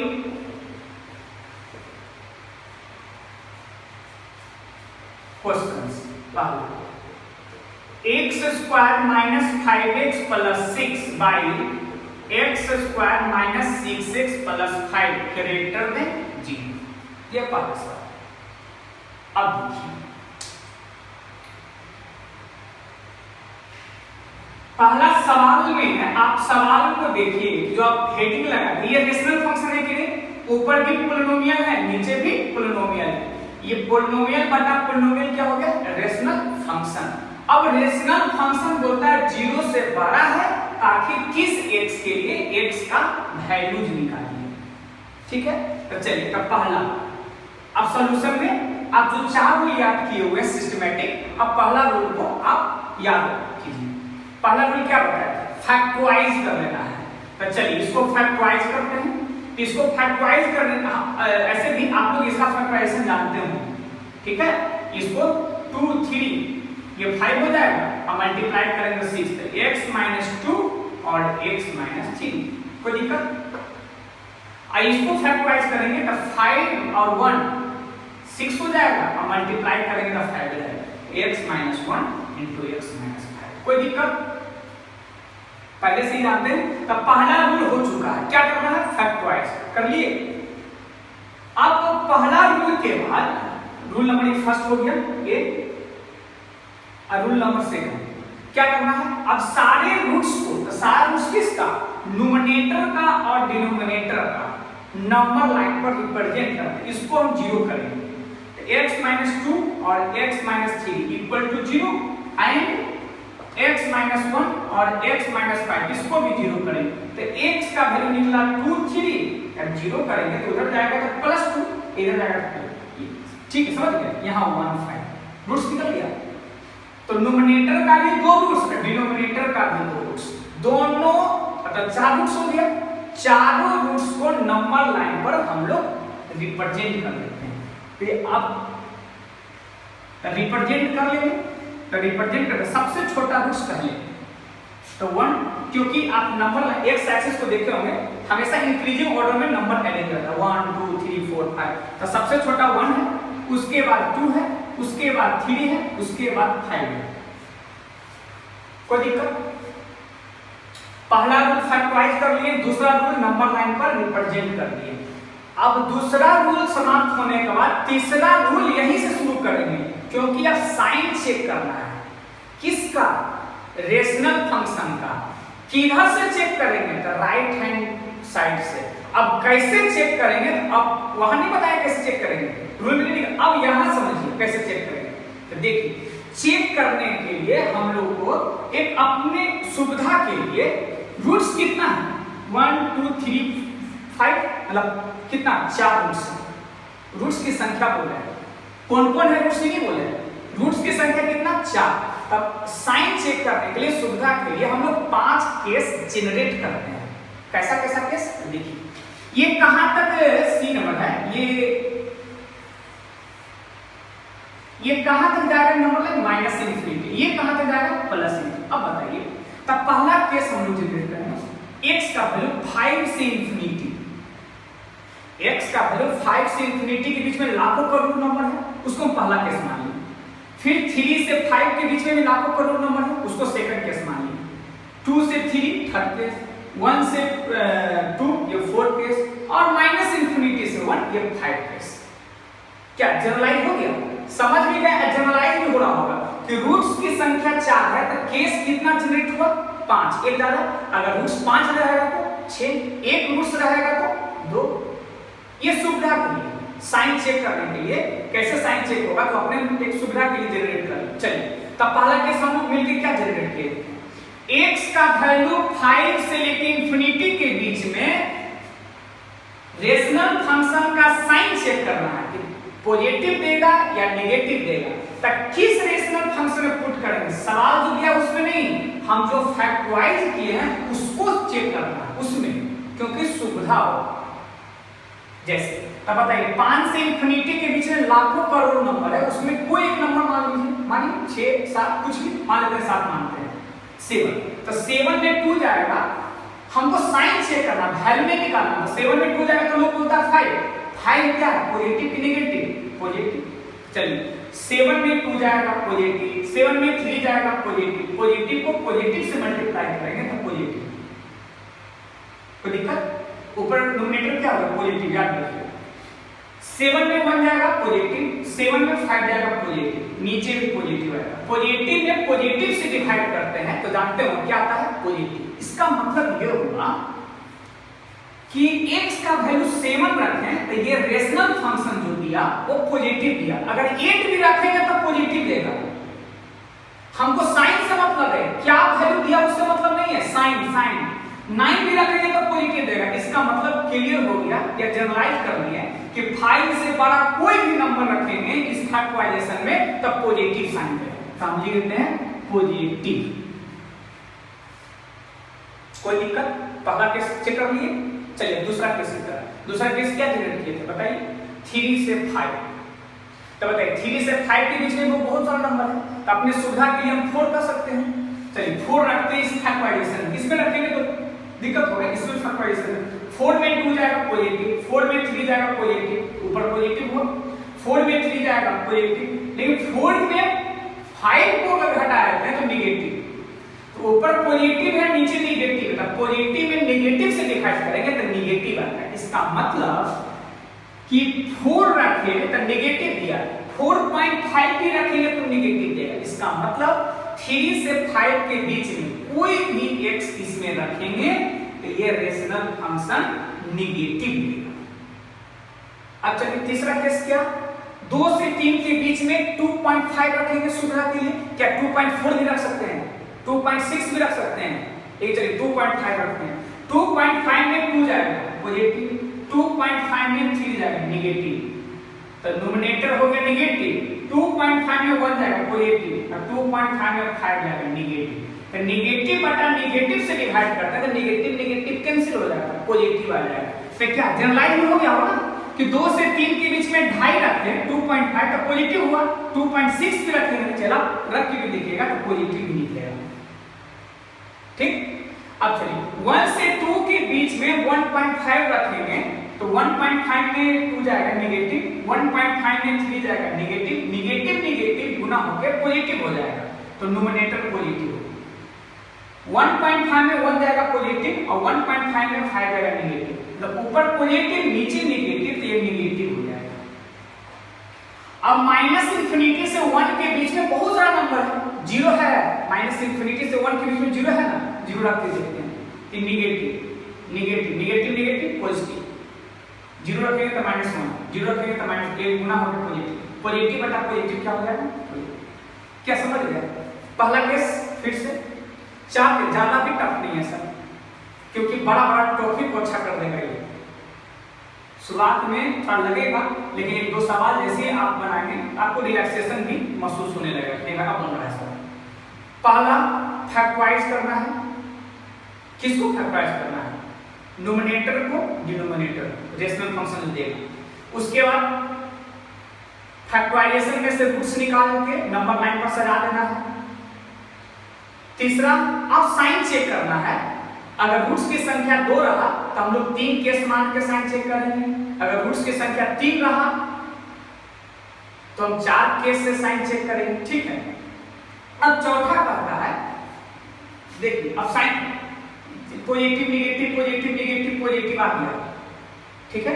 questions। x square minus 5x plus 6 by x square minus 6x plus 5 greater than 0, ये पार्ट है। अब देखिए, पहला सवाल में है, आप सवाल को देखिए, जो आप हेडिंग लगाते, ये रेशनल फंक्शन है कि नहीं, ऊपर भी पोलिनोमियल है नीचे भी पोलिनोमियल है, ये पोलिनोमियल बटा पोलिनोमियल क्या हो गया, रेशनल फंक्शन। अब रेशनल फंक्शन बोलता है 0 से 12 है, आखिर किस x के लिए x का वैल्यूज निकालिए। ठीक है, तो चलिए, तब पहला, अब सॉल्यूशन में आप जो 4 रूल याद किए हुए सिस्टमैटिक, अब पहला रूल को आप याद कीजिए। पहला रूल क्या बताया था, फैक्टराइज कर लेना है। तो चलिए इसको फैक्टराइज करते हैं। इसको फैक्टराइज करने ऐसे भी आप लोग इसका फैक्टराइजेशन जानते हो। ठीक है, इसको 2 3 ये 5 हो जाएगा और मल्टीप्लाई करेंगे 6 पे, x - 2 और x - 3, कोई दिक्कत। और इसको फैक्टराइज करेंगे तो 5 और 1 6 हो जाएगा और मल्टीप्लाई करेंगे तो 5 हो जाएगा, x - 1 × x - 5, कोई दिक्कत। पहले से ही जानते हैं, तब पहला रूल हो चुका है, क्या करना है, फैक्टराइज कर लिए। अब पहला रूल के बाद रूल नंबर 1 फर्स्ट हो गया ये, और रूल नंबर 2 क्या करना है, अब सारे रूट्स को, तो सारे रूट्स किसका, न्यूमरेटर का और डिनोमिनेटर का नंबर लाइन पर रिप्रेजेंट करते हैं, इसको हम 0 करेंगे। तो x - 2 और x - 3 equal to 0 and x - 1 और x - 5 इसको भी 0 करेंगे। तो x का वैल्यू निकला 2 3, अब 0 करेंगे तो उधर जाएगा तो +2, इधर जाएगा 2। ठीक है, समझ गए, यहाँ 1 5 रूट्स निकल गया। तो न्यूमरेटर का भी 2 रूट्स, डिनोमिनेटर का भी 2 रूट्स, दोनों मतलब 4 रूट्स हो गया। चारों रूट्स को नंबर लाइन पर हम लोग रिप्रेजेंट कर लेते हैं। तो अब रिप्रेजेंट कर लेंगे, तो रिप्रेजेंट करते सबसे छोटा रूट्स पहले, तो 1, क्योंकि आप नंबर एक्स एक्सिस को देखे होंगे, हमेशा इंक्रीजिंग ऑर्डर में नंबर अरेंज करता है, 1 2 3 4 5। तो सबसे छोटा 1 है, उसके बाद 2 है, उसके बाद 3 है, उसके बाद 5 है। कोई दिक्कत? पहला रूल फैक्टराइज कर लिए, दूसरा रूल नंबर लाइन पर रिप्रेजेंट कर दिए। अब दूसरा रूल समाप्त होने के बाद तीसरा रूल यहीं से शुरू करेंगे, क्योंकि अब साइन चेक करना है। किसका? रेशनल फंक्शन का। किधर से चेक करेंगे? तो राइट हैंड साइड से। अब कैसे चेक करेंगे? अब वहां नहीं बताया कैसे चेक करेंगे, रूल में नहीं। अब यहां समझिए कैसे चेक करेंगे। तो देखिए, चेक करने के लिए हम लोग को एक अपने सुविधा के लिए रूट्स कितना है, 1 2 3 5, मतलब कितना, 4 रूट्स। रूट्स की संख्या बोले, कौन कौन है रूट्स नहीं बोले, रूट्स की संख्या कितना, 4। तब साइन चेक करने के लिए, सुविधा के लिए हम लोग 5 केस जनरेट करते हैं। कैसा कैसा केस? देखिए, ये कहां तक सी नंबर है, ये कहां तक जाएगा नंबर लाइन, माइनस से इंफिनिटी। ये कहां तक जाएगा, प्लस इंफिनिटी। अब बताइए, तब पहला केस हम लोग जनरेट करेंगे, x का वैल्यू 5 से इंफिनिटी, x का वैल्यू 5 से इंफिनिटी के बीच में लाखों करोड़ नंबर है, उसको हम पहला केस मान लेंगे। फिर 3 से 5 के बीच में भी लाखों करोड़ नंबर है, उसको सेकंड केस मान लेंगे। 2 से 3 थर्ड केस, 1 से 2 ये फोर्थ केस, और माइनस इंफिनिटी से 1 ये 5 केस। क्या जनरलाइज हो गया? समझ में गया? जनरलाइज भी हो रहा होगा कि रूट्स की संख्या 4 है, तो केस कितना जनरेट हुआ, 5। एक ज्यादा, अगर रूट्स 5 रहेगा तो 6, एक रूट्स रहेगा तो 2। ये सुविधा के लिए साइन चेक करने के लिए, कैसे साइन चेक होगा तो अपने एक सुविधा के लिए जनरेट कर। चलिए, तब पहला केस हम लोग मिलकर क्या जनरेट किए, x का वैल्यू 5 से लेकर इंफिनिटी के बीच में रेशनल फंक्शन का साइन चेक करना है कि पॉजिटिव देगा या नेगेटिव देगा। तब किस रेशनल फंक्शन में पुट करेंगे, सवाल जो दिया उसमें नहीं, हम जो फैक्टराइज किए हैं उसको चेक करना है उसमें, क्योंकि सुविधा हो। जैसे तब बताइए, 5 से इंफिनिटी के बीच में लाखों करोड़ नंबर है, उसमें कोई एक नंबर मान लीजिए, मानिए 6 7 कुछ भी मान लेते हैं, 7 मानते हैं, 7। तो 7 में 2 जाएगा, हमको साइन चेक करना, वैल्यू में निकालना। तो 7 में 2 जाएगा तो लोग बोलता है 5 क्या है, पॉजिटिव की नेगेटिव, पॉजिटिव। चलिए, 7 में 2 जाएगा पॉजिटिव, 7 में 3 जाएगा पॉजिटिव, पॉजिटिव को पॉजिटिव से मल्टीप्लाई करेंगे तो पॉजिटिव। कोई दिक्कत? ऊपर डिनोमिनेटर क्या होगा, पॉजिटिव, याद रखिए। 7 में 1 जाएगा पॉजिटिव, 7 में 5 जाएगा पॉजिटिव, नीचे भी पॉजिटिव आएगा। पॉजिटिव में पॉजिटिव से डिवाइड करते हैं तो जानते हो क्या आता है, पॉजिटिव। इसका मतलब ये होगा कि x का वैल्यू 7 रखें तो ये रेशनल फंक्शन जो दिया वो पॉजिटिव दिया। अगर 8 भी रखेंगे तो पॉजिटिव देगा। हमको साइन से मतलब है, क्या वैल्यू दिया उससे मतलब नहीं है, साइन। 9 भी रखेंगे तो पॉजिटिव देगा। इसका मतलब क्लियर हो गया या जनरलाइज कर लिया कि 5 से बड़ा कोई भी नंबर रखेंगे इस फैक्टराइजेशन में तब पॉजिटिव साइन देगा। समझ लेते हैं, पॉजिटिव। कोई दिक्कत? पहला केस चेक कर लिए। चलिए दूसरा केस करें। दूसरा केस क्या जनरेट किए थे बताइए, 3 से 5। तो बताइए 3 से 5 के बीच में वो बहुत सारा नंबर है, तो अपने सुविधा के लिए हम 4 कर सकते हैं। चलिए 4 रखते हैं इस फैक्टराइजेशन, इसमें रखेंगे तो दिक्कत होगा, इसमें फैक्टराइजेशन 4 में 2 जाएगा पॉजिटिव, 4 में 3 जाएगा पॉजिटिव, ऊपर पॉजिटिव हुआ, 4 में 3 जाएगा पॉजिटिव, लेकिन 4 में 5 को अगर घटा देते हैं तो निगेटिव। तो ऊपर पॉजिटिव है नीचे निगेटिव है, तो पॉजिटिव में निगेटिव से डिवाइड करेंगे तो निगेटिव आता है। इसका मतलब कि 4 रखेंगे तो निगेटिव दिया, 4.5 भी रखेंगे तो निगेटिव देगा। इसका मतलब 3 से 5 के बीच में कोई भी x इसमें रखेंगे तो ये रेशनल फंक्शन निगेटिव देगा। अब चलिए तीसरा केस क्या, 2 से 3 के बीच में 2.5 रखेंगे सुविधा के लिए। क्या 2.4 भी रख सकते हैं, 2.6 भी रख सकते हैं, एक चलिए 2.5 रखते हैं। 2.5 में 2 जाएगा पॉजिटिव, 2.5 में 3 जाएगा निगेटिव, तो नोमिनेटर हो गया निगेटिव। 2.5 में 1 जाएगा पॉजिटिव और 2.5 में 5 जाएगा निगेटिव। तो निगेटिव बटा निगेटिव से डिवाइड करते हैं तो निगेटिव निगेटिव कैंसिल हो जाएगा, पॉजिटिव आ जाएगा। तो क्या जनरलाइज हो गया होगा कि 2 से 3 के बीच में 2.5 रखें 2.5 तो पॉजिटिव हुआ, 2.6 भी रखेंगे तो चला रख के भी देखिएगा तो पॉजिटिव भी निकलेगा। ठीक, अब चलिए 1 से 2 के बीच में 1.5 रखेंगे तो 1.5 में 2 जाएगा निगेटिव, 1.5 में 3 जाएगा निगेटिव, निगेटिव निगेटिव गुना होकर पॉजिटिव हो जाएगा तो नोमिनेटर पॉजिटिव हो। 1.5 में 1 जाएगा पॉजिटिव और 1.5 में 5 जाएगा नेगेटिव, मतलब ऊपर पॉजिटिव नीचे नेगेटिव, तो ये नेगेटिव हो जाएगा। अब माइनस इंफिनिटी से 1 के बीच में बहुत सारा नंबर है, जीरो है, माइनस इंफिनिटी से 1 के बीच में जीरो है ना, जीरो रख के देखते हैं, ये negative negative negative negative positive, zero रखेंगे तो -1, जीरो रखेंगे तो -1 गुना हो गया पॉजिटिव, पॉजिटिव बटा पॉजिटिव क्या हो जाएगा, क्या समझ गए? पहला केस फिर से, चार के ज्यादा भी टफ नहीं है सर, क्योंकि बड़ा बड़ा टॉपिक को अच्छा कर देगा ये। शुरुआत में थोड़ा लगेगा, लेकिन एक दो सवाल जैसे आप बनाएंगे आपको रिलैक्सेशन भी महसूस होने लगेगा। अब बन रहा है सर, पहला फैक्टराइज करना है, किसको फैक्टराइज करना है? न्यूमरेटर को डिनोमिनेटर, रेशनल फंक्शन देगा। उसके बाद फैक्टराइजेशन में से रूट्स निकाल के नंबर लाइन पर सजा देना है। तीसरा, अब साइन चेक करना है, अगर रूट्स की संख्या 2 रहा तो हम लोग 3 केस मान के साइन चेक करेंगे, अगर रूट्स की संख्या 3 रहा तो हम 4 केस से साइन चेक करेंगे, ठीक है। अब चौथा कहता है, देखिए अब sign positive negative positive negative positive आ गया, ठीक है।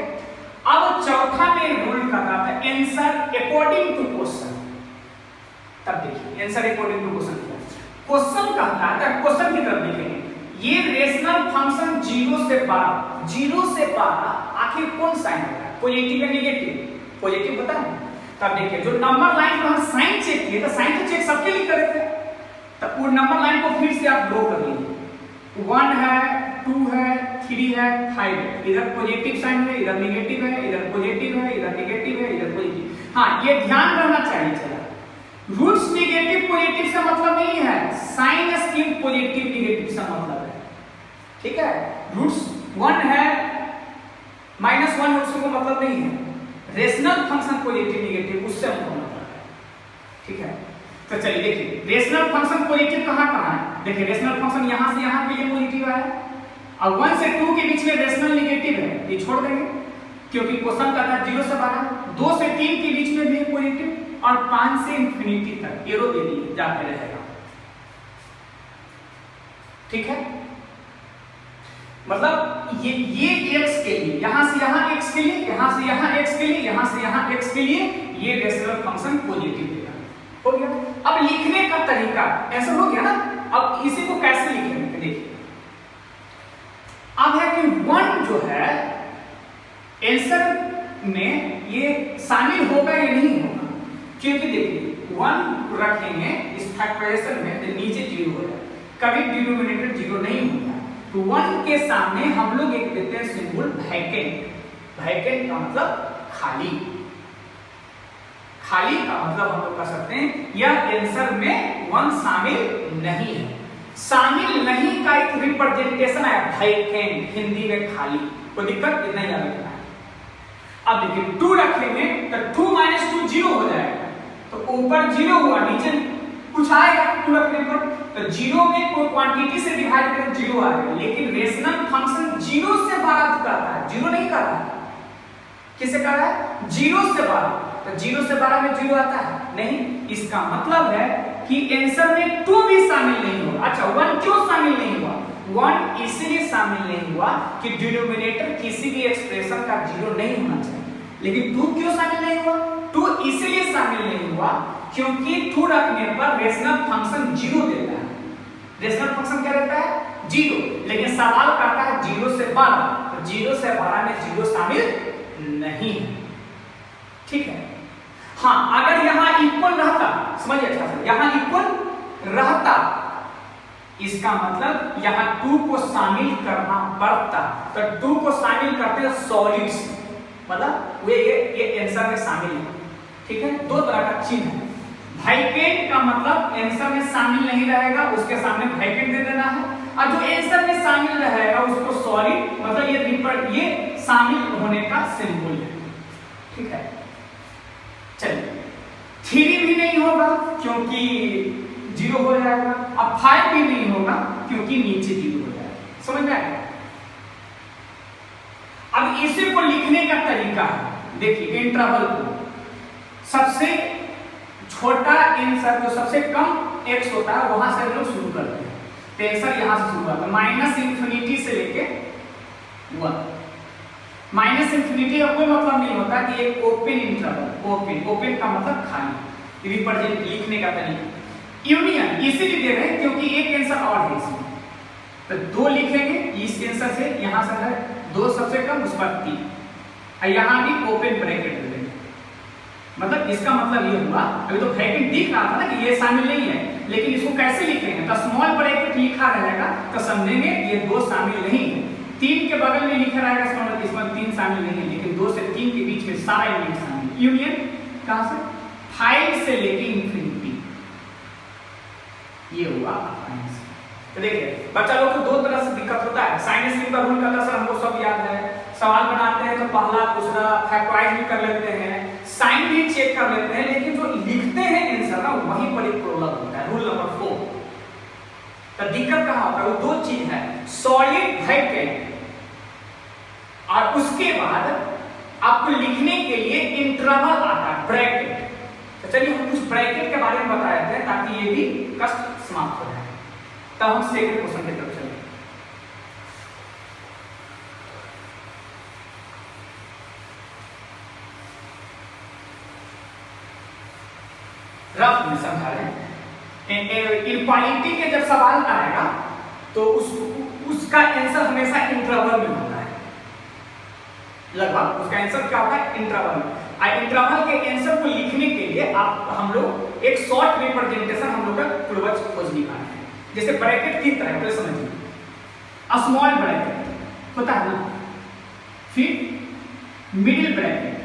अब चौथा में रूल कहता था आंसर अकॉर्डिंग टू क्वेश्चन। तब देखिए आंसर अकॉर्डिंग टू क्वेश्चन क्या है, क्वेश्चन कहता है, क्वेश्चन की तरफ देखेंगे, ये रेशनल फंक्शन 0 से 12 आखिर कौन साइन होगा, पॉजिटिव या नेगेटिव? पॉजिटिव बता है। तब देखिए जो नंबर लाइन पर हम साइन चेक किए, तो साइन तो चेक सबके लिए करे थे, तब वो नंबर लाइन को फिर से आप ड्रॉ कर लीजिए, 1 है 2 है 3 है 5 है, इधर पॉजिटिव साइन है, इधर नेगेटिव है, इधर पॉजिटिव है, इधर नेगेटिव है, इधर पॉजिटिव। हाँ, ये ध्यान रहना चाहिए चला, रूट्स नेगेटिव पॉजिटिव से मतलब नहीं है, साइन स्कीम पॉजिटिव नेगेटिव से मतलब है, ठीक है। रूट्स 1 है -1 है उसको मतलब नहीं है, रेशनल फंक्शन पॉजिटिव नेगेटिव उससे हमको मतलब है, ठीक है। तो चलिए देखिए रेशनल फंक्शन पॉजिटिव कहां है, देखिए रेशनल फंक्शन यहां से यहां पे ये पॉजिटिव आया, और 1 से 2 के बीच में रेशनल नेगेटिव है, ये छोड़ देंगे क्योंकि क्वेश्चन का था 0 से 12, 2 से 3 के बीच में भी पॉजिटिव, और 5 से इंफिनिटी तक एरो दे दिए जाते रहेगा, ठीक है। मतलब ये x के लिए, यहां से यहां x के लिए, यहां से यहां x के लिए, यहां से यहां x के लिए ये रेशनल फंक्शन पॉजिटिव देगा, हो गया। अब लिखने का तरीका ऐसा हो गया ना, अब इसी को कैसे लिखेंगे देखिए, अब है कि 1 जो है आंसर में ये शामिल होगा या नहीं होगा, क्योंकि देखिए 1 रखेंगे इस फैक्टराइजेशन में तो नीचे 0 हो जाए, कभी डिनोमिनेटर 0 नहीं होता, तो 1 के सामने हम लोग एक देते हैं सिंबल वैकेंट, वैकेंट का मतलब खाली, खाली का मतलब हम लोग कह सकते हैं यह आंसर में 1 शामिल नहीं है, शामिल नहीं का एक रिप्रेजेंटेशन है वैकेंट, हिंदी में खाली, कोई दिक्कत इतना याद रखना है। अब देखिए 2 रखेंगे तो 2 - 2 0 हो जाएगा, तो ऊपर 0 हुआ नीचे कुछ आएगा 2 रखने पर, तो 0 में कोई क्वांटिटी से डिवाइड करें 0 आएगा, लेकिन रेशनल फंक्शन 0 से 12 करता है, 0 नहीं कर रहा है, किसे कर रहा है 0 से 12, तो 0 से 12 में 0 आता है नहीं, इसका मतलब है कि आंसर में 2 भी शामिल नहीं होगा। अच्छा 1 क्यों शामिल नहीं हुआ, 1 इसलिए शामिल नहीं हुआ कि डिनोमिनेटर किसी भी एक्सप्रेशन का 0 नहीं होना चाहिए, लेकिन 2 क्यों शामिल नहीं हुआ, 2 इसलिए शामिल नहीं हुआ क्योंकि 2 रखने पर रेशनल फंक्शन 0 देता है, रेशनल फंक्शन क्या रहता है 0, लेकिन सवाल कहता है 0 से 12, तो 0 से 12 में 0 शामिल नहीं है, ठीक है। हाँ, अगर यहां इक्वल रहता, समझिए अच्छा से, यहां इक्वल रहता इसका मतलब यहां 2 को शामिल करना पड़ता, तो 2 को शामिल करते हैं सॉलिड्स, मतलब वे ये आंसर में शामिल है, ठीक है। 2 तरह का चिन्ह है, वैकेंट का मतलब आंसर में शामिल नहीं रहेगा, उसके सामने वैकेंट दे देना है, और जो आंसर में शामिल रहेगा उसको सॉलिड, मतलब ये शामिल होने का सिंबल है, ठीक है। चलिए 3 भी नहीं होगा क्योंकि 0 हो जाएगा, अब 5 भी नहीं होगा क्योंकि नीचे 0 हो जाएगा, समझ में आया। अब इसी को लिखने का तरीका है, देखिए इंटरवल को सबसे छोटा आंसर जो सबसे कम x होता है वहां से हम लोग शुरू करते हैं, टेंसर यहां से शुरू हुआ था माइनस इंफिनिटी से लेके 1। माइनस इंफिनिटी का कोई मतलब नहीं होता कि एक ओपन इंटरवल, ओपन का मतलब खाली, रिप्रेजेंट लिखने का तरीका। यूनियन इसीलिए दे रहे हैं क्योंकि एक आंसर और है इसमें, तो 2 लिखेंगे इस आंसर से, यहां से है 2 सबसे कम, उस पर 3, और यहां भी ओपन ब्रैकेट दे देंगे। मतलब इसका मतलब ये हुआ, अभी तो ब्रैकेट दिख रहा था ना कि ये शामिल नहीं है, लेकिन इसको कैसे लिखेंगे, तो स्मॉल ब्रैकेट लिखा रहेगा तो समझेंगे ये 2 शामिल नहीं है। 3 के बगल में लिखा रहेगा इसमें 3 शामिल नहीं है, लेकिन 2 से 3 के बीच में सारा एलिमेंट शामिल। यूनियन कहां से, 5 से लेके इंफिनिटी, ये हुआ आंसर। तो देखिए बच्चा लोग को 2 तरह से दिक्कत होता है। साइंस स्ट्रीम का रूल का हमको सब याद है, सवाल बनाते हैं तो पहला दूसरा फैक्टराइज भी कर लेते हैं, साइन भी चेक कर लेते हैं, लेकिन जो लिखते हैं आंसर ना वहीं पर एक प्रॉब्लम होता है। रूल नंबर 4, तो दिक्कत कहां होता है, वो 2 चीज है, सॉलिड ब्रैकेट और उसके बाद आपको लिखने के लिए इंटरवल आता है ब्रैकेट। तो चलिए हम कुछ ब्रैकेट के बारे में बता देते हैं ताकि ये भी कष्ट समाप्त हो जाए। तब हम सेकंड क्वेश्चन की तरफ चलेंगे। रफ में समझा रहे हैं, इनक्वालिटी के जब सवाल आएगा तो उसका आंसर हमेशा इंटरवल में होता है, लगभग उसका आंसर क्या होता है, इंटरवल। इंटरवल के आंसर को लिखने के लिए हम लोग एक शॉर्ट रिप्रेजेंटेशन हम लोग का पूर्वज खोज निकाले हैं। जैसे ब्रैकेट 3 तरह के समझिए, स्मॉल ब्रैकेट होता है ना, फिर मिडिल ब्रैकेट,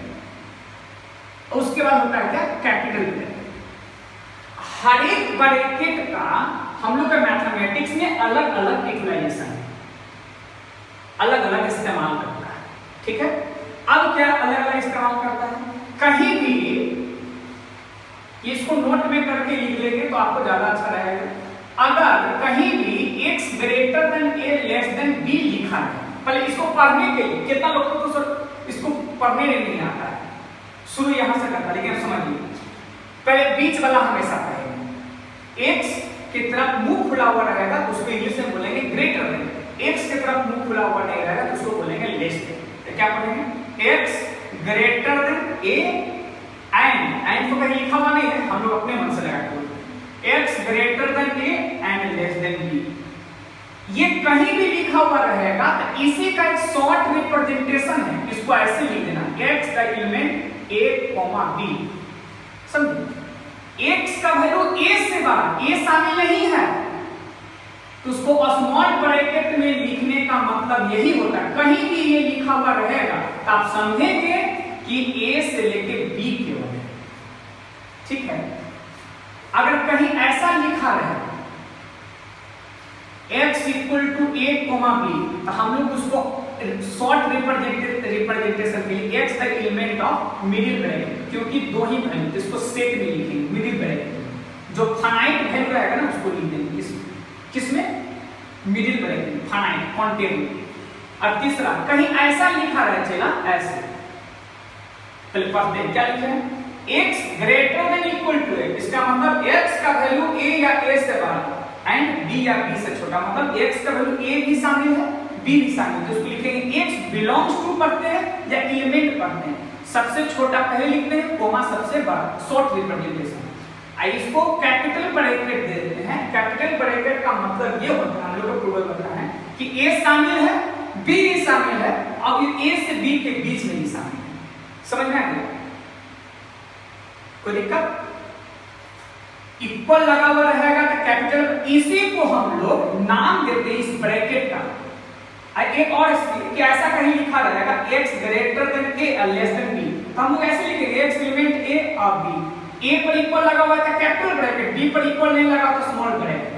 उसके बाद होता है क्या, कैपिटल ब्रैकेट। हर एक ब्रैकेट का हम लोग का मैथमेटिक्स में अलग अलग यूटिलाइजेशन है, अलग अलग इस्तेमाल करता है, ठीक है। अब क्या अलग अलग इस्तेमाल करता है, कहीं भी इसको नोट में करके लिख लेंगे तो आपको ज्यादा अच्छा रहेगा। अगर कहीं भी x greater than a less then b लिखा है, पहले इसको पढ़ने के लिए कितना लोगों को तो इसको पढ़ने नहीं आता है, शुरू यहां से करता है, लेकिन समझिए पहले बीच वाला हमेशा पढ़ेंगे। x की तरफ मुंह खुला हुआ रहेगा तो उसको इंग्लिश में बोलेंगे ग्रेटर देन, x की तरफ मुंह खुला हुआ नहीं रहेगा तो उसको बोलेंगे लेस देन। तो क्या पढ़ेंगे, x greater than a and तो कहीं लिखा हुआ नहीं है, हम लोग अपने मन से लगा के x greater than a and less than b। ये कहीं भी लिखा हुआ रहेगा तो इसी का एक शॉर्ट रिप्रेजेंटेशन है, इसको ऐसे लिख देना, x का एलिमेंट a, b। समझे, x का वैल्यू a से बड़ा, a शामिल नहीं है तो उसको स्मॉल ब्रैकेट में लिखने का मतलब यही होता है, कहीं भी ये लिखा हुआ रहेगा तो आप समझेंगे कि a से लेके b की ओर है, ठीक है। अगर कहीं ऐसा लिखा रहे x equal to a, b, तो हम लोग उसको शॉर्ट रिप्रेजेंटेशन के लिए x the element of middle bracket, क्योंकि 2 ही वैल्यू, इसको सेट में लिखेंगे मिडिल ब्रैकेट, जो फाइनाइट वैल्यू रहेगा ना उसको लिख देंगे किसमें, मिडिल ब्रैकेट, फाइनाइट कॉन्टेबल। और तीसरा कहीं ऐसा लिखा रहे चला ऐसे, पहले पढ़ते हैं क्या लिखे हैं, x greater than equal to a, इसका मतलब x का वैल्यू a या a से बड़ा एंड b या b से छोटा, मतलब x का वैल्यू a भी शामिल है b भी शामिल है, तो उसको लिखेंगे x बिलोंग्स टू पढ़ते हैं या एलिमेंट पढ़ते हैं, सबसे छोटा पहले लिखते हैं, कोमा सबसे बड़ा, शॉर्ट रिप्रेजेंटेशन। इसको कैपिटल ब्रैकेट दे देते हैं। कैपिटल ब्रैकेट का मतलब ये होता है, हम लोग को पूर्वज बताया है कि a शामिल है, b भी शामिल है, अब ये a से b के बीच में ही शामिल है। समझ में आ गया, कोई दिक्कत, इक्वल लगा हुआ रहेगा तो कैपिटल, इसी को हम लोग नाम देते हैं इस ब्रैकेट का। एक और कि ऐसा कहीं लिखा रहेगा x greater than a less then b, तो हम लोग ऐसे लिखेंगे x एलिमेंट a और b, a पर इक्वल लगा हुआ है कैपिटल ब्रैकेट, b पर इक्वल नहीं लगा तो स्मॉल ब्रैकेट,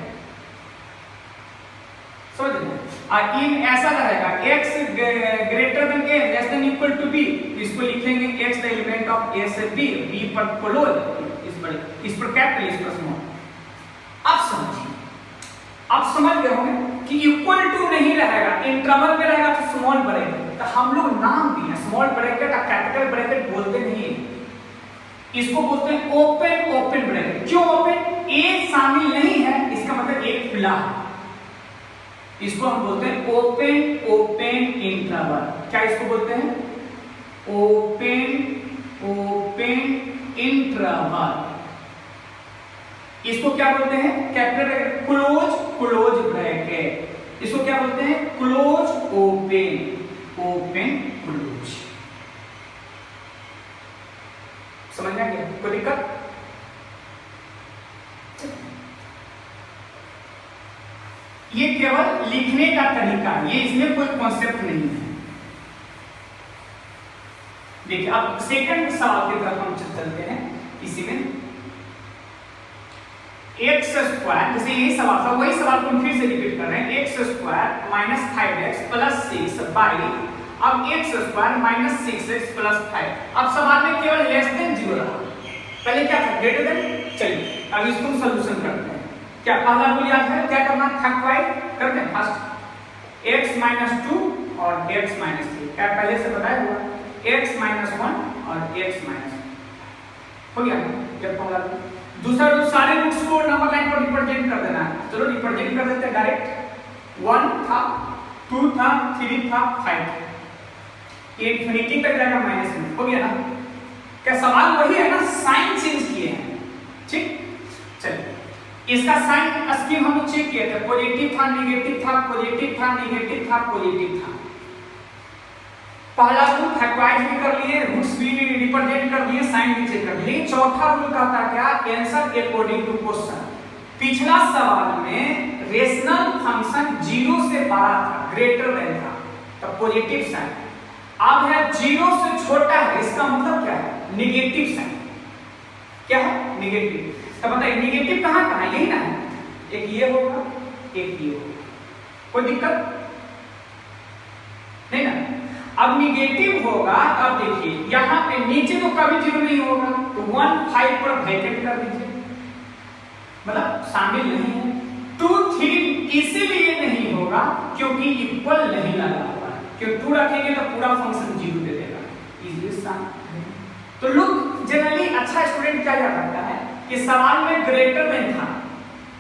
समझ गए। और इन ऐसा रहेगा x greater than a less than equal to b, इसको लिखेंगे x the element of a से b, b पर क्लोज, इस पर कैपिटल, इस पर स्मॉल। अब समझिए, अब समझ गए होंगे कि इक्वल टू नहीं रहेगा, इंटरवल में रहेगा तो स्मॉल ब्रैकेट, तो हम लोग नाम दिए स्मॉल ब्रैकेट और कैपिटल ब्रैकेट बोलते नहीं है, इसको बोलते हैं ओपन ब्रैकेट। क्यों ओपन, a शामिल नहीं है, इसका मतलब एक खुला है, इसको हम बोलते हैं ओपन इंटरवल। क्या इसको बोलते हैं? Open interval. इसको क्या बोलते हैं? Capital bracket close bracket. इसको क्या बोलते हैं? Close open close. समझ में आ गया? कोई दिक्कत? ये केवल लिखने का तरीका है, ये इसमें कोई कॉन्सेप्ट नहीं है। देखिए अब सेकंड सवाल की तरफ हम चलते हैं। इसी में एक्स स्क्वायर, जैसे यही सवाल था वही सवाल को हम फिर से रिपीट कर रहे हैं। X square minus 5x plus 6 by अब x square minus 6x plus 5। अब सवाल में केवल लेस देन 0 रहा, पहले क्या था? Greater than. चलिए अब इसको सॉल्यूशन करते हैं। क्या पहला रूल याद है? क्या करना? फैक्टराइज करते हैं फर्स्ट x माइनस 2 और x माइनस 3। क्या पहले से बताया हुआ? x माइनस 1 और x माइनस हो गया। जब पहला दूसरा रूल सारे रूट्स को नंबर लाइन पर रिप्रेजेंट कर देना है। चलो रिप्रेजेंट कर देते हैं डायरेक्ट। 1 था, 2 था, 3 था, 5 ये इन्फिनिटी तक जाएगा माइनस में। हो गया ना? क्या सवाल वही है ना, साइन चेंज किए हैं। ठीक, चलिए इसका साइन स्कीम हम चेक किए थे। पॉजिटिव था, नेगेटिव था, पॉजिटिव था, नेगेटिव था, पॉजिटिव था। पहला रूल फैक्टराइज भी कर लिए, रूट्स भी रिप्रेजेंट कर दिए, साइन भी चेक कर दिए। चौथा रूल कहता क्या? Answer according to question. पिछला सवाल में रेशनल फंक्शन 0 से बड़ा था, ग्रेटर देन था, तो पॉजिटिव साइन। अब है 0 से छोटा है, इसका मतलब क्या है? Negative sign. क्या है? नेगेटिव। तो बताइए नेगेटिव कहां कहां? यही ना है, एक ये होगा, एक ये होगा। कोई दिक्कत नहीं ना? अब निगेटिव होगा, अब देखिए यहां पे नीचे तो कभी 0 नहीं होगा, तो 1 5 पर वैकेंट कर दीजिए, मतलब शामिल नहीं है। 2 3 इसीलिए नहीं होगा क्योंकि इक्वल नहीं लगा हुआ है। क्यों 2 रखेंगे तो पूरा फंक्शन 0 दे देगा। तो लोग जनरली अच्छा स्टूडेंट क्या याद रखता है कि सवाल में ग्रेटर देन था,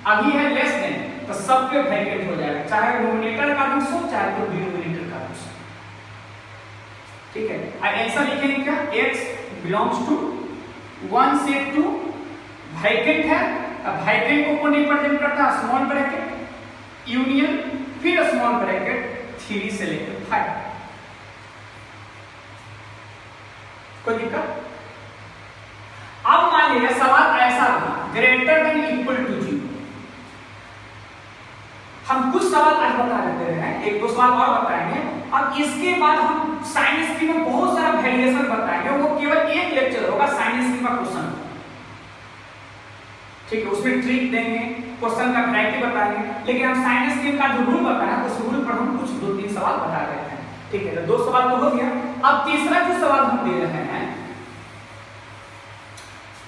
अभी है लेस देन, तो सब पे वैकेंट हो जाएगा, चाहे नोमिनेटर का रूट्स हो चाहे तो डिनोमिनेटर का रूट्स। ठीक है, आंसर लिखेंगे क्या? x बिलोंग्स टू 1 से 2 वैकेंट है। अब वैकेंट को कौन रिप्रेजेंट करता है? स्मॉल ब्रैकेट यूनियन फिर स्मॉल ब्रैकेट 3 से लेकर 5। कोई दिक्कत? अब मान लीजिए सवाल ऐसा था ग्रेटर देन इक्वल टू 0। हम कुछ सवाल आज बता देते हैं, एक दो सवाल और बताएंगे। अब इसके बाद हम साइंस की में बहुत सारा वेरिएशन बताएंगे, वो केवल एक लेक्चर होगा साइंस की का क्वेश्चन। ठीक है, उसमें ट्रिक देंगे, क्वेश्चन का वैरायटी बताएंगे, लेकिन हम साइंस की का जो रूल बताया उस रूल पर हम कुछ 2-3 सवाल बता रहे हैं। ठीक है, तो 2 सवाल तो हो गया। अब तीसरा जो सवाल हम दे रहे हैं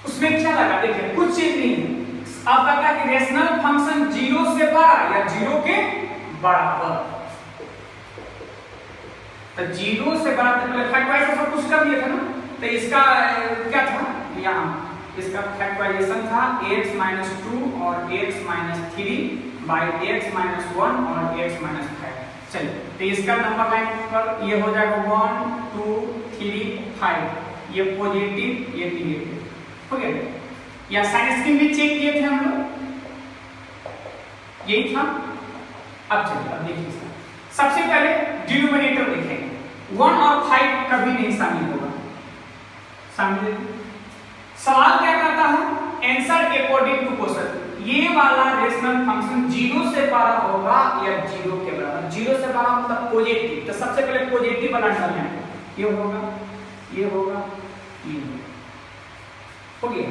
उसमें क्या लगा? देखिए कुछ चीज नहीं है। अब कहता है कि रेशनल फंक्शन 0 से बड़ा या 0 के बराबर। तो 0 से बड़ा पहले फैक्टराइज सब कुछ कर दिया था ना, तो इसका क्या था? यहाँ इसका फैक्टराइजेशन था x - 2 और x - 3 बाई x - 1 और x - 5। चलिए तो इसका नंबर लाइन पर ये हो जाएगा 1 2 3 5, ये पॉजिटिव ये नेगेटिव हो गया। या साइन स्कीम भी चेक किए थे हम लोग, यही था। अब चलिए अब देखिए सबसे पहले डिनोमिनेटर देखेंगे। 1 और 5 कभी नहीं शामिल होगा। शामिल सवाल क्या करता है? Answer according to question. ये वाला रेशनल फंक्शन 0 से बड़ा होगा या 0 के बराबर। 0 से बड़ा मतलब पॉजिटिव, तो सबसे पहले पॉजिटिव वाला निकालना है। ये होगा, ये होगा, ये हो गया,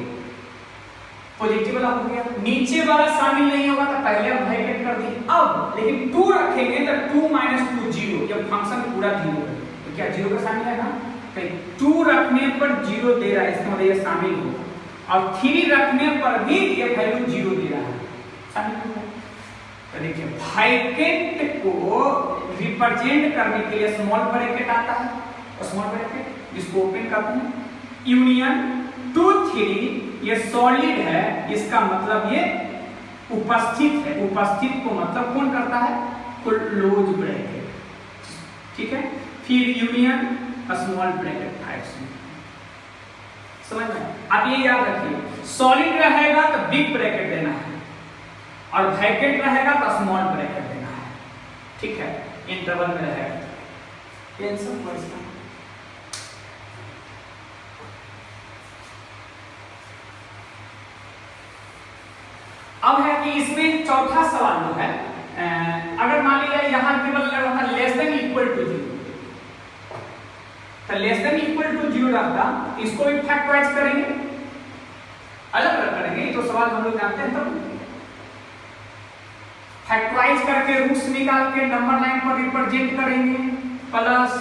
पॉजिटिव वाला हो गया। नीचे वाला शामिल नहीं होगा तो पहले हम वैकेंट कर दी। अब लेकिन 2 रखेंगे तो 2 - 2 0, जब फंक्शन पूरा 0 है तो क्या 0 का शामिल है ना? तो 2 रखने पर 0 दे रहा है, इसका मतलब ये शामिल होगा। और 3 रखने पर भी ये वैल्यू 0 दे रहा है, शामिल होगा। तो देखिए वैकेंट को रिप्रेजेंट करने के लिए स्मॉल ब्रैकेट आता है, और स्मॉल ब्रैकेट जिसको ओपन करते हैं, यूनियन 2 3 ये सॉलिड है, इसका मतलब ये उपस्थित है। उपस्थित को मतलब कौन करता है? क्लोज ब्रैकेट, ठीक है। फिर यूनियन स्मॉल ब्रैकेट टाइप से, समझ में। आप ये याद रखिए, सॉलिड रहेगा तो बिग ब्रैकेट देना है और वैकेंट रहेगा तो स्मॉल ब्रैकेट देना है, ठीक है। इंटरवल में रहेगा टेंशन क्वेश्चन। अब है कि इसमें चौथा सवाल जो है, अगर मान लिया यहाँ केवल रहता लेस देन इक्वल टू 0, तो लेस देन इक्वल टू 0 रहता, इसको भी फैक्टराइज करेंगे, अलग अलग करेंगे, तो सवाल हम लोग जानते हैं। तब फैक्टराइज करके रूट्स निकाल के नंबर लाइन पर रिप्रेजेंट करेंगे, plus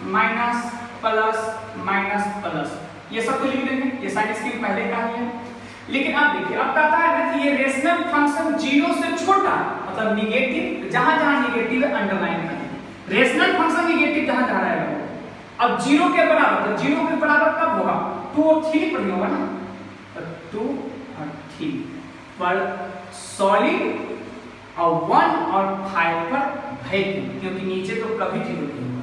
minus plus minus plus, ये सब तो लिख देंगे, ये साइड स्क्रीन पहले का ही है। लेकिन अब देखिए, अब कहता है ना कि ये रेशनल फंक्शन 0 से छोटा, मतलब निगेटिव, जहां जहां निगेटिव है अंडरलाइन करें। रेशनल फंक्शन निगेटिव जहां जहां रहेगा, अब 0 के बराबर, तो 0 के बराबर कब होगा, 2 और 3 पर ही होगा ना, तो 2 और 3 पर सॉलिड और 1 और 5 पर वैक्यूम, क्योंकि नीचे तो कभी 0 नहीं होगा।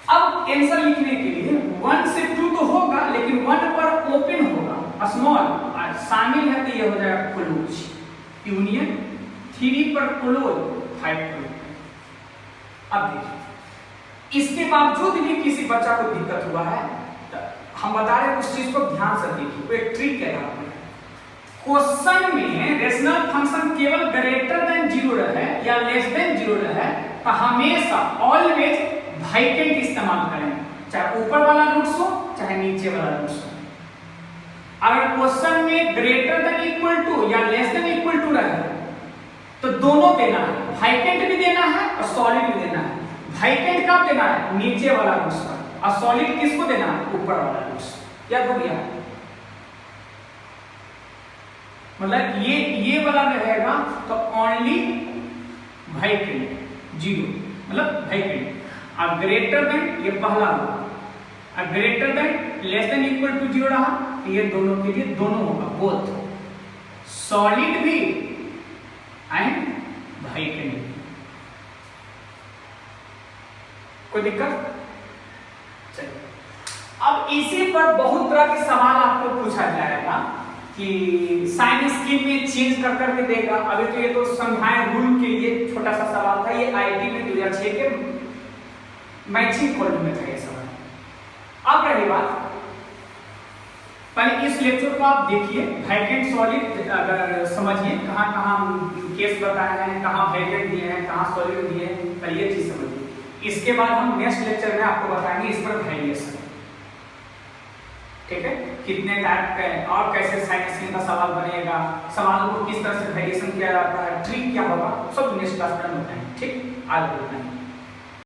अब आंसर लिखने के लिए 1 से 2 तो होगा, लेकिन 1 पर ओपन होगा स्मॉल, शामिल है तो ये हो जाएगा क्लोज, यूनियन 3 पर क्लोज, 5 पर। अब देखिए, इसके बावजूद भी किसी बच्चा को दिक्कत हुआ है, तो हम बता रहे हैं उस चीज को ध्यान से देखिए, वो एक ट्रिक कह रहा हूं। क्वेश्चन में रेशनल फंक्शन केवल ग्रेटर देन 0 रहे या लेस देन 0 रहे, तो हमेशा ऑलवेज वैकेंट इस्तेमाल करें, चाहे ऊपर वाला रूट्स हो चाहे नीचे वाला रूट्स हो। अगर क्वेश्चन में ग्रेटर देन इक्वल टू या लेस देन इक्वल टू रहे तो दोनों देना है, वैकेंट भी देना है और सॉलिड भी देना है। वैकेंट कब देना है, नीचे वाला रूट्स का, और सॉलिड किसको देना है, ऊपर वाला रूट्स। याद हो गया, मतलब ये वाला रहेगा तो ओनली वैकेंट 0, मतलब वैकेंट। अब ग्रेटर देन, ये पहला होगा, अब greater than less than equal to 0 रहा तो ये दोनों के लिए दोनों होगा, बोथ, सॉलिड भी एंड वैकेंट भी। कोई दिक्कत? चलिए, अब इसी पर बहुत तरह के सवाल आपको पूछा जाएगा कि साइन स्कीम में चेंज कर करके देगा। अभी तो ये तो समझाए रूल के लिए छोटा सा सवाल था, ये आईटी में 2006 के मैचिंग कॉलेज में था ये सवाल। अब रही बात, पहले इस लेक्चर को आप देखिए, वैकेंट सॉलिड अगर समझिए, कहाँ कहाँ केस बताए हैं, कहाँ वैकेंट दिए हैं, कहाँ सॉलिड दिए हैं, पहले ये चीज समझिए। इसके बाद हम नेक्स्ट लेक्चर में आपको बताएंगे इस पर वैल्यूएशन, ठीक है, कितने टाइप के और कैसे साइन स्कीम का सवाल बनेगा, सवाल को किस तरह से वैल्यूएशन किया जाता है, ट्रिक क्या होगा, सब नेक्स्ट क्लास में बताएंगे। ठीक, आज बताएंगे।